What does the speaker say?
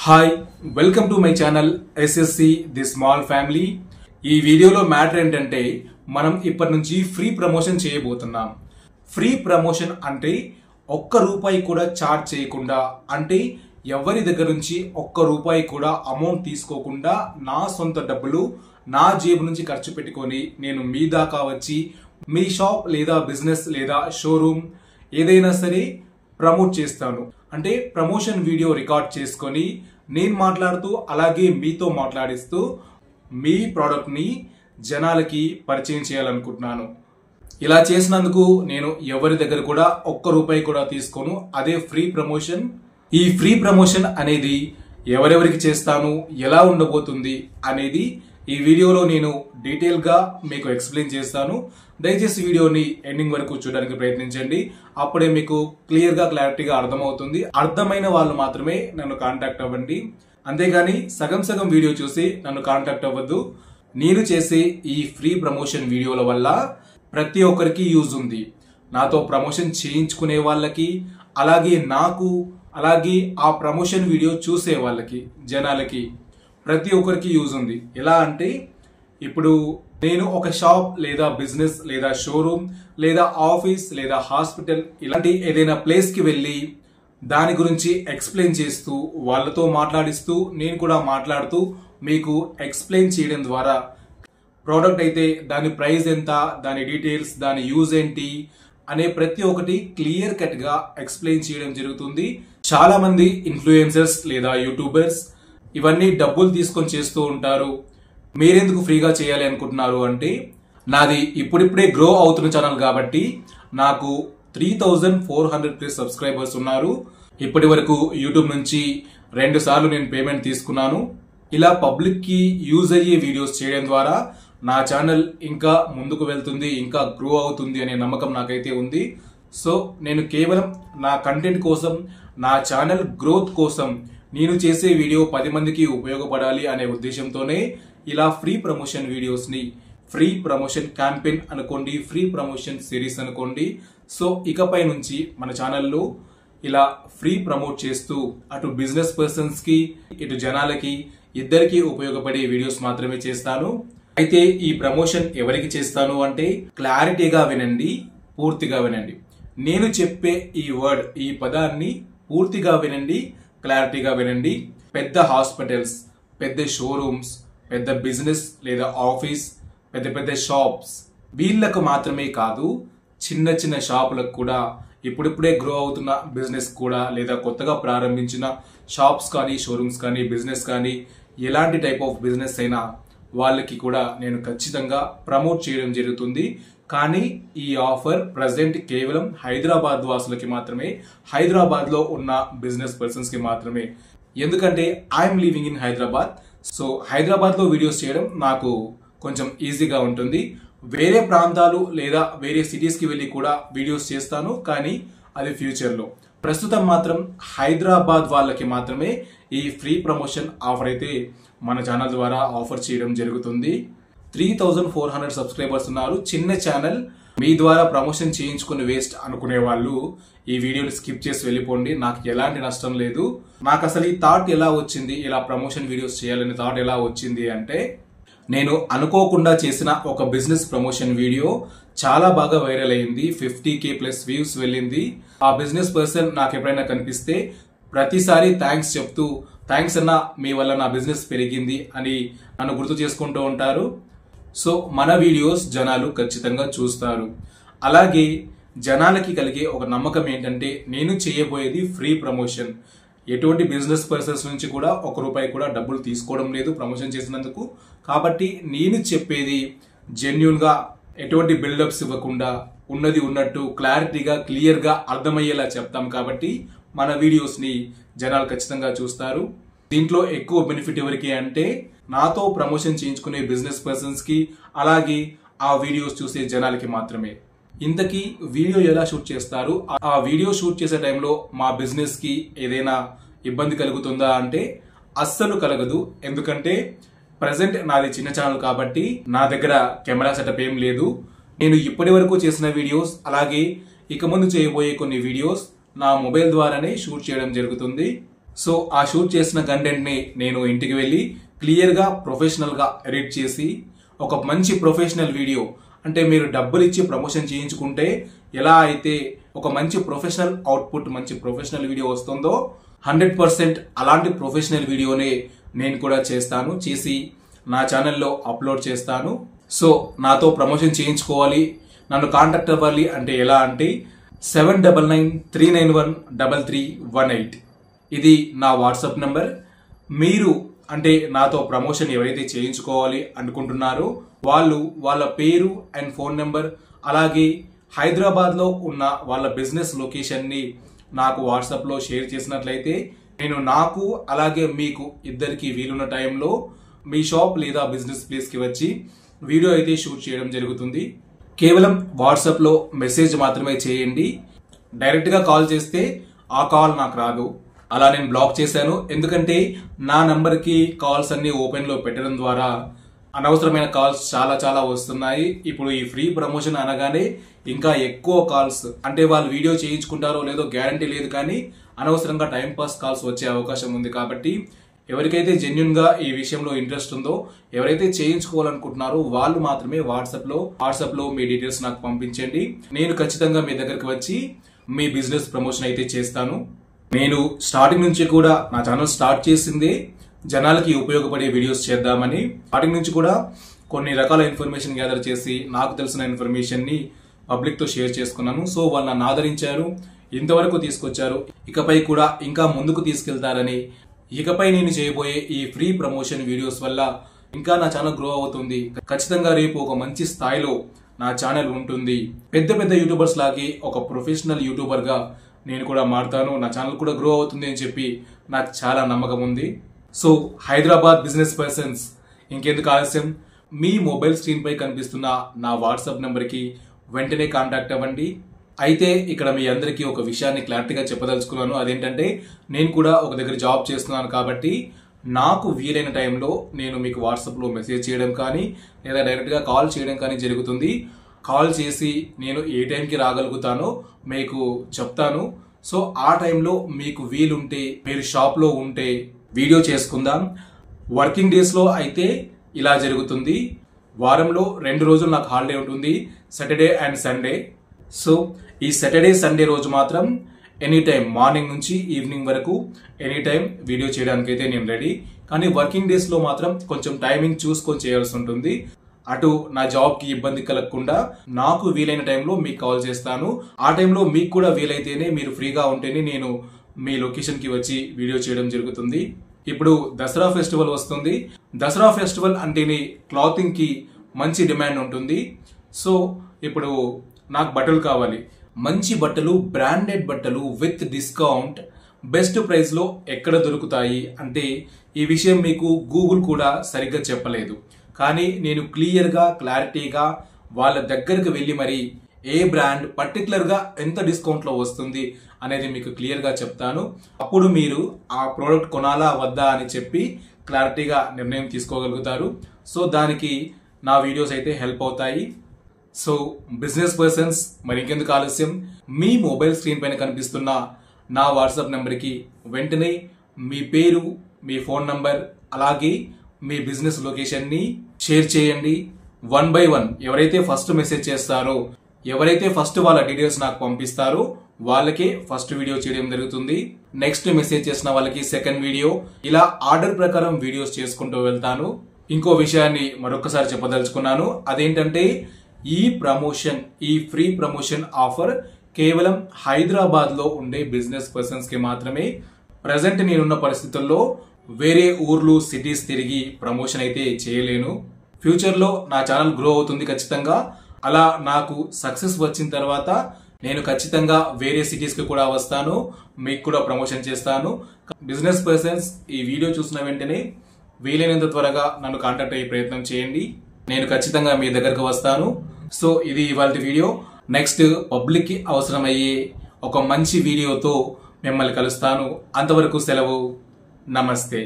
Hi welcome to my channel SSC the small family. ఈ వీడియోలో matter ఏంటంటే మనం ఇప్పటి నుంచి ఫ్రీ ప్రమోషన్ చేయబోతున్నాం. ఫ్రీ ప్రమోషన్ అంటే ఒక్క రూపాయి కూడా చార్జ్ చేయకుండా, అంటే ఎవరి దగ్గర నుంచి ఒక్క రూపాయి కూడా అమౌంట్ తీసుకోకుండా నా సొంత డబ్బులు నా జేబు నుంచి ఖర్చు పెట్టుకొని నేను మీ దాకా వచ్చి మీ షాప్ లేదా బిజినెస్ లేదా షోరూమ్ ఏదైనా సరే ప్రమోట్ చేస్తాను. అంటే ప్రమోషన్ వీడియో రికార్డ్ చేసుకొని నేను మాట్లాడుతూ అలాగే మీతో మాట్లాడిస్తూ మీ ప్రోడక్ట్ ని జనాలకి పరిచయం చేయాలనుకుంటున్నాను. ఇలా చేసినందుకు నేను ఎవరి దగ్గర కూడా ఒక్క రూపాయి కూడా తీసుకోను. అదే ఫ్రీ ప్రమోషన్. ఈ ఫ్రీ ప్రమోషన్ అనేది ఎవరెవరికి చేస్తాను, ఎలా ఉండబోతుంది అనేది ఈ వీడియోలో నేను డీటెయిల్ గా మీకు ఎక్స్ప్లెయిన్ చేస్తాను. దయచేసి వీడియోని ఎండింగ్ వరకు చూడడానికి ప్రయత్నించండి. అప్పుడే మీకు క్లియర్ గా క్లారిటీగా అర్థమవుతుంది. అర్థమైన వాళ్ళు మాత్రమే నన్ను కాంటాక్ట్ అవ్వండి. అంతేగాని సగం సగం వీడియో చూసి నన్ను కాంటాక్ట్ అవ్వద్దు. నేను చేసే ఈ ఫ్రీ ప్రమోషన్ వీడియోల వల్ల ప్రతి ఒక్కరికి యూజ్ ఉంది. నాతో ప్రమోషన్ చేయించుకునే వాళ్ళకి, అలాగే నాకు, అలాగే ఆ ప్రమోషన్ వీడియో చూసే వాళ్ళకి, జనాలకి ప్రతి ఒక్కరికి యూజ్ ఉంది. ఎలా అంటే ఇప్పుడు నేను ఒక షాప్ లేదా బిజినెస్ లేదా షోరూమ్ లేదా ఆఫీస్ లేదా హాస్పిటల్ ఇలాంటి ఏదైనా ప్లేస్ కి వెళ్ళి దాని గురించి ఎక్స్ప్లెయిన్ చేస్తూ వాళ్ళతో మాట్లాడిస్తూ నేను కూడా మాట్లాడుతూ మీకు ఎక్స్ప్లెయిన్ చేయడం ద్వారా ప్రోడక్ట్ అయితే దాని ప్రైస్ ఎంత, దాని డీటెయిల్స్, దాని యూజ్ ఏంటి అనే ప్రతి ఒక్కటి క్లియర్ కట్ గా ఎక్స్ప్లెయిన్ చేయడం జరుగుతుంది. చాలా మంది ఇన్ఫ్లుయెన్సర్స్ లేదా యూట్యూబర్స్ ఇవన్నీ డబ్బులు తీసుకొని చేస్తూ ఉంటారు. మీరెందుకు ఫ్రీగా చేయాలి అనుకుంటున్నారు అంటే, నాది ఇప్పుడిప్పుడే గ్రో అవుతున్న ఛానల్ కాబట్టి నాకు 3400+ సబ్స్క్రైబర్స్ ఉన్నారు. ఇప్పటి వరకు యూట్యూబ్ నుంచి 2 సార్లు నేను పేమెంట్ తీసుకున్నాను. ఇలా పబ్లిక్ కి యూజ్ అయ్యే వీడియోస్ చేయడం ద్వారా నా ఛానల్ ఇంకా ముందుకు వెళ్తుంది, ఇంకా గ్రో అవుతుంది అనే నమ్మకం నాకైతే ఉంది. సో నేను కేవలం నా కంటెంట్ కోసం, నా ఛానల్ గ్రోత్ కోసం నేను చేసే వీడియో 10 మందికి ఉపయోగపడాలి అనే ఉద్దేశంతోనే ఇలా ఫ్రీ ప్రమోషన్ వీడియోస్ ని, ఫ్రీ ప్రమోషన్ క్యాంపెయిన్ అనుకోండి, ఫ్రీ ప్రమోషన్ సిరీస్ అనుకోండి. సో ఇకపై నుంచి మన ఛానల్లో ఇలా ఫ్రీ ప్రమోట్ చేస్తూ అటు బిజినెస్ పర్సన్స్ కి ఇటు జనాలకి ఇద్దరికి ఉపయోగపడే వీడియోస్ మాత్రమే చేస్తాను. అయితే ఈ ప్రమోషన్ ఎవరికి చేస్తాను అంటే క్లారిటీగా వినండి, పూర్తిగా వినండి. నేను చెప్పే ఈ వర్డ్, ఈ పదాన్ని పూర్తిగా వినండి, క్లారిటీగా వినండి. పెద్ద హాస్పిటల్స్, పెద్ద షోరూమ్స్, పెద్ద బిజినెస్ లేదా ఆఫీస్, పెద్ద పెద్ద షాప్స్ వీళ్ళకు మాత్రమే కాదు, చిన్న చిన్న షాపులకు కూడా, ఇప్పుడిప్పుడే గ్రో అవుతున్న బిజినెస్ కూడా లేదా కొత్తగా ప్రారంభించిన షాప్స్ కానీ, షోరూమ్స్ కానీ, బిజినెస్ కానీ, ఎలాంటి టైప్ ఆఫ్ బిజినెస్ అయినా వాళ్ళకి కూడా నేను ఖచ్చితంగా ప్రమోట్ చేయడం జరుగుతుంది. కానీ ఈ ఆఫర్ ప్రజెంట్ కేవలం హైదరాబాద్ వాసులకి మాత్రమే, హైదరాబాద్ లో ఉన్న బిజినెస్ పర్సన్స్ కి మాత్రమే. ఎందుకంటే I'm living in Hyderabad. So Hyderabad లో వీడియోస్ చేయడం నాకు కొంచెం ఈజీగా ఉంటుంది. వేరే ప్రాంతాలు లేదా వేరే సిటీస్ కి వెళ్ళి కూడా వీడియోస్ చేస్తాను, కానీ అది ఫ్యూచర్ లో. ప్రస్తుతం మాత్రం హైదరాబాద్ వాళ్ళకి మాత్రమే ఈ ఫ్రీ ప్రమోషన్ ఆఫర్ అయితే మన ఛానల్ ద్వారా ఆఫర్ చేయడం జరుగుతుంది. 3400 సబ్స్క్రైబర్స్ ఉన్నారు. చిన్న ఛానల్, మీ ద్వారా ప్రమోషన్ చేయించుకుని వేస్ట్ అనుకునే వాళ్ళు ఈ వీడియోని స్కిప్ చేసి వెళ్ళిపోండి. నాకు ఎలాంటి నష్టం లేదు. నాకు అసలు ఈ థాట్ ఎలా వచ్చింది, ఇలా ప్రమోషన్ వీడియోస్ చేయాలని థాట్ ఎలా వచ్చింది అంటే, నేను అనుకోకుండా చేసిన ఒక బిజినెస్ ప్రమోషన్ వీడియో చాలా బాగా వైరల్ అయింది. 50K+ వ్యూస్ వెళ్ళింది. ఆ బిజినెస్ పర్సన్ నాకు ఎప్పుడైనా కనిపిస్తే ప్రతిసారి థ్యాంక్స్ చెప్తూ, థ్యాంక్స్ అన్న, మీ వల్ల నా బిజినెస్ పెరిగింది అని నన్ను గుర్తు చేసుకుంటూ ఉంటారు. సో మన వీడియోస్ జనాలు ఖచ్చితంగా చూస్తారు. అలాగే జనాలకి కలిగే ఒక నమ్మకం ఏంటంటే, నేను చేయబోయేది ఫ్రీ ప్రమోషన్. ఎటువంటి బిజినెస్ పర్సన్స్ నుంచి కూడా 1 రూపాయి కూడా డబ్బులు తీసుకోవడం లేదు ప్రమోషన్ చేసినందుకు. కాబట్టి నేను చెప్పేది జెన్యూన్ గా, ఎటువంటి బిల్డప్స్ ఇవ్వకుండా, ఉన్నది ఉన్నట్టు క్లారిటీగా, క్లియర్ గా అర్థమయ్యేలా చెప్తాం. కాబట్టి మన వీడియోస్ ని జనాలు ఖచ్చితంగా చూస్తారు. దీంట్లో ఎక్కువ బెనిఫిట్ ఎవరికి అంటే, నాతో ప్రమోషన్ చేయించుకునే బిజినెస్ పర్సన్స్ కి, అలాగే ఆ వీడియోస్ చూసే జనాలకి మాత్రమే. ఇంతకీ వీడియో ఎలా షూట్ చేస్తారు, ఆ వీడియో షూట్ చేసే టైంలో మా బిజినెస్ కి ఏదైనా ఇబ్బంది కలుగుతుందా అంటే అస్సలు కలగదు. ఎందుకంటే ప్రెసెంట్ నాది చిన్న ఛానల్ కాబట్టి నా దగ్గర కెమెరా సెటప్ ఏం లేదు. నేను ఇప్పటి వరకు చేసిన వీడియోస్, అలాగే ఇక ముందు చేయబోయే కొన్ని వీడియోస్ నా మొబైల్ ద్వారానే షూట్ చేయడం జరుగుతుంది. సో ఆ షూట్ చేసిన కంటెంట్ ని నేను ఇంటికి వెళ్ళి క్లియర్ గా ప్రొఫెషనల్ గా ఎడిట్ చేసి ఒక మంచి ప్రొఫెషనల్ వీడియో, అంటే మీరు డబ్బులు ఇచ్చి ప్రమోషన్ చేయించుకుంటే ఎలా అయితే ఒక మంచి ప్రొఫెషనల్ అవుట్పుట్, మంచి ప్రొఫెషనల్ వీడియో వస్తుందో 100% అలాంటి ప్రొఫెషనల్ వీడియోనే నేను కూడా చేసి నా ఛానల్లో అప్లోడ్ చేస్తాను. సో నాతో ప్రమోషన్ చేయించుకోవాలి, నన్ను కాంటాక్ట్ అవ్వాలి అంటే ఎలా అంటే 7993913318 ఇది నా వాట్సాప్ నంబర్. మీరు అంటే నాతో ప్రమోషన్ ఎవరైతే చేయించుకోవాలి అనుకుంటున్నారో వాళ్ళు వాళ్ళ పేరు అండ్ ఫోన్ నెంబర్, అలాగే హైదరాబాద్లో ఉన్న వాళ్ళ బిజినెస్ లొకేషన్ని నాకు వాట్సాప్లో షేర్ చేసినట్లయితే నేను నాకు అలాగే మీకు ఇద్దరికి వీలున్న టైంలో మీ షాప్ లేదా బిజినెస్ ప్లేస్కి వచ్చి వీడియో అయితే షూట్ చేయడం జరుగుతుంది. కేవలం వాట్సాప్లో మెసేజ్ మాత్రమే చేయండి. డైరెక్ట్గా కాల్ చేస్తే ఆ కాల్ నాకు రాదు, అలా నేను బ్లాక్ చేశాను. ఎందుకంటే నా నంబర్కి కాల్స్ అన్ని ఓపెన్లో పెట్టడం ద్వారా అనవసరమైన కాల్స్ చాలా వస్తున్నాయి. ఇప్పుడు ఈ ఫ్రీ ప్రమోషన్ అనగానే ఇంకా ఎక్కువ కాల్స్, అంటే వాళ్ళు వీడియో చేయించుకుంటారో లేదో గ్యారంటీ లేదు, కానీ అనవసరంగా టైంపాస్ కాల్స్ వచ్చే అవకాశం ఉంది. కాబట్టి ఎవరికైతే జెన్యున్ గా ఈ విషయంలో ఇంట్రెస్ట్ ఉందో, ఎవరైతే చేయించుకోవాలనుకుంటున్నారో వాళ్ళు మాత్రమే వాట్సాప్ లో మీ డీటెయిల్స్ నాకు పంపించండి. నేను ఖచ్చితంగా మీ దగ్గరికి వచ్చి మీ బిజినెస్ ప్రమోషన్ అయితే చేస్తాను. నేను స్టార్టింగ్ నుంచి కూడా నా ఛానల్ స్టార్ట్ చేసిందే జనాలకి ఉపయోగపడే వీడియోస్ చేద్దామని. స్టార్టింగ్ నుంచి కూడా కొన్ని రకాల ఇన్ఫర్మేషన్ గ్యాదర్ చేసి నాకు తెలిసిన ఇన్ఫర్మేషన్ ని పబ్లిక్ తో షేర్ చేసుకున్నాను. సో వాళ్ళు నన్ను ఆదరించారు, ఇంతవరకు తీసుకొచ్చారు, ఇకపై కూడా ఇంకా ముందుకు తీసుకెళ్తారని. ఇకపై నేను చేయబోయే ఈ ఫ్రీ ప్రమోషన్ వీడియోస్ వల్ల ఇంకా నా ఛానల్ గ్రో అవుతుంది. ఖచ్చితంగా రేపు ఒక మంచి స్థాయిలో నా ఛానల్ ఉంటుంది. పెద్ద యూట్యూబర్స్ లాగే ఒక ప్రొఫెషనల్ యూట్యూబర్ గా నేను కూడా మారుతాను. నా ఛానల్ కూడా గ్రో అవుతుంది అని చెప్పి నాకు చాలా నమ్మకం ఉంది. సో హైదరాబాద్ బిజినెస్ పర్సన్స్, ఇంకెందుకు ఆలస్యం, మీ మొబైల్ స్క్రీన్ పై కనిపిస్తున్న నా వాట్సాప్ నెంబర్ కి వెంటనే కాంటాక్ట్ అవ్వండి. అయితే ఇక్కడ మీ అందరికీ ఒక విషయాన్ని క్లారిటీగా చెప్పదలుచుకున్నాను. అదేంటంటే నేను కూడా ఒక దగ్గర జాబ్ చేస్తున్నాను కాబట్టి నాకు వీలైన టైంలో నేను మీకు వాట్సాప్లో మెసేజ్ చేయడం కానీ లేదా డైరెక్ట్గా కాల్ చేయడం కానీ జరుగుతుంది. కాల్ చేసి నేను ఏ టైంకి రాగలుగుతానో మీకు చెప్తాను. సో ఆ టైంలో మీకు వీలుంటే మీరు షాప్లో ఉంటే వీడియో చేసుకుందాం. వర్కింగ్ డేస్లో అయితే ఇలా జరుగుతుంది. వారంలో 2 రోజులు నాకు హాలిడే ఉంటుంది, సాటర్డే అండ్ సండే. సో ఈ సాటర్డే సండే రోజు మాత్రం ఎనీ టైం, మార్నింగ్ నుంచి ఈవినింగ్ వరకు ఎనీ టైం వీడియో చేయడానికైతే నేను రెడీ. కానీ వర్కింగ్ డేస్లో మాత్రం కొంచెం టైమింగ్ చూసుకొని చేయాల్సి ఉంటుంది. అటు నా జాబ్కి ఇబ్బంది కలగకుండా నాకు వీలైన టైంలో మీకు కాల్ చేస్తాను. ఆ టైంలో మీకు కూడా వీలైతేనే, మీరు ఫ్రీగా ఉంటేనే నేను మీ లొకేషన్కి వచ్చి వీడియో చేయడం జరుగుతుంది. ఇప్పుడు దసరా ఫెస్టివల్ వస్తుంది. దసరా ఫెస్టివల్ అంటేనే క్లాతింగ్ కి మంచి డిమాండ్ ఉంటుంది. సో ఇప్పుడు నాకు బట్టలు కావాలి, మంచి బట్టలు, బ్రాండెడ్ బట్టలు విత్ డిస్కౌంట్, బెస్ట్ ప్రైస్ లో ఎక్కడ దొరుకుతాయి అంటే ఈ విషయం మీకు గూగుల్ కూడా సరిగ్గా చెప్పలేదు. కానీ నేను క్లారిటీగా వాళ్ళ దగ్గరకు వెళ్ళి మరి ఏ బ్రాండ్ పర్టికులర్ గా ఎంత డిస్కౌంట్ లో వస్తుంది అనేది మీకు క్లియర్ గా చెప్తాను. అప్పుడు మీరు ఆ ప్రోడక్ట్ కొనాలా వద్దా అని చెప్పి క్లారిటీగా నిర్ణయం తీసుకోగలుగుతారు. సో దానికి నా వీడియోస్ అయితే హెల్ప్ అవుతాయి. సో బిజినెస్ పర్సన్స్, మరి ఇంకెందుకు ఆలస్యం, మీ మొబైల్ స్క్రీన్ పైన కనిపిస్తున్న నా వాట్సాప్ నెంబర్కి వెంటనే మీ పేరు, మీ ఫోన్ నంబర్, అలాగే మీ బిజినెస్ లొకేషన్ని షేర్ చేయండి. 1 by 1 ఎవరైతే ఫస్ట్ మెసేజ్ చేస్తారో, ఎవరైతే ఫస్ట్ వాళ్ళ డీటెయిల్స్ నాకు పంపిస్తారో వాళ్ళకే ఫస్ట్ వీడియో చేయడం జరుగుతుంది. నెక్స్ట్ మెసేజ్ చేసిన వాళ్ళకి సెకండ్ వీడియో, ఇలా ఆర్డర్ ప్రకారం వీడియోస్ చేసుకుంటూ వెళ్తాను. ఇంకో విషయాన్ని మరొకసారి చెప్పదలుచుకున్నాను. అదేంటంటే ఈ ప్రమోషన్, ఈ ఫ్రీ ప్రమోషన్ ఆఫర్ కేవలం హైదరాబాద్ లో ఉండే బిజినెస్ పర్సన్స్ కి మాత్రమే. ప్రజెంట్ నేనున్న పరిస్థితుల్లో వేరే ఊర్లు, సిటీస్ తిరిగి ప్రమోషన్ అయితే చేయలేను. ఫ్యూచర్ లో నా ఛానల్ గ్రో అవుతుంది ఖచ్చితంగా. అలా నాకు సక్సెస్ వచ్చిన తర్వాత నేను ఖచ్చితంగా వేరే సిటీస్ కి కూడా వస్తాను, మీకు కూడా ప్రమోషన్ చేస్తాను. బిజినెస్ పర్సన్స్ ఈ వీడియో చూసిన వెంటనే వీలైనంత త్వరగా నన్ను కాంటాక్ట్ అయ్యే ప్రయత్నం చేయండి. నేను ఖచ్చితంగా మీ దగ్గరకు వస్తాను. సో ఇది ఇవాళ వీడియో. నెక్స్ట్ పబ్లిక్ కి అవసరమయ్యే ఒక మంచి వీడియోతో మిమ్మల్ని కలుస్తాను. అంతవరకు సెలవు. నమస్తే.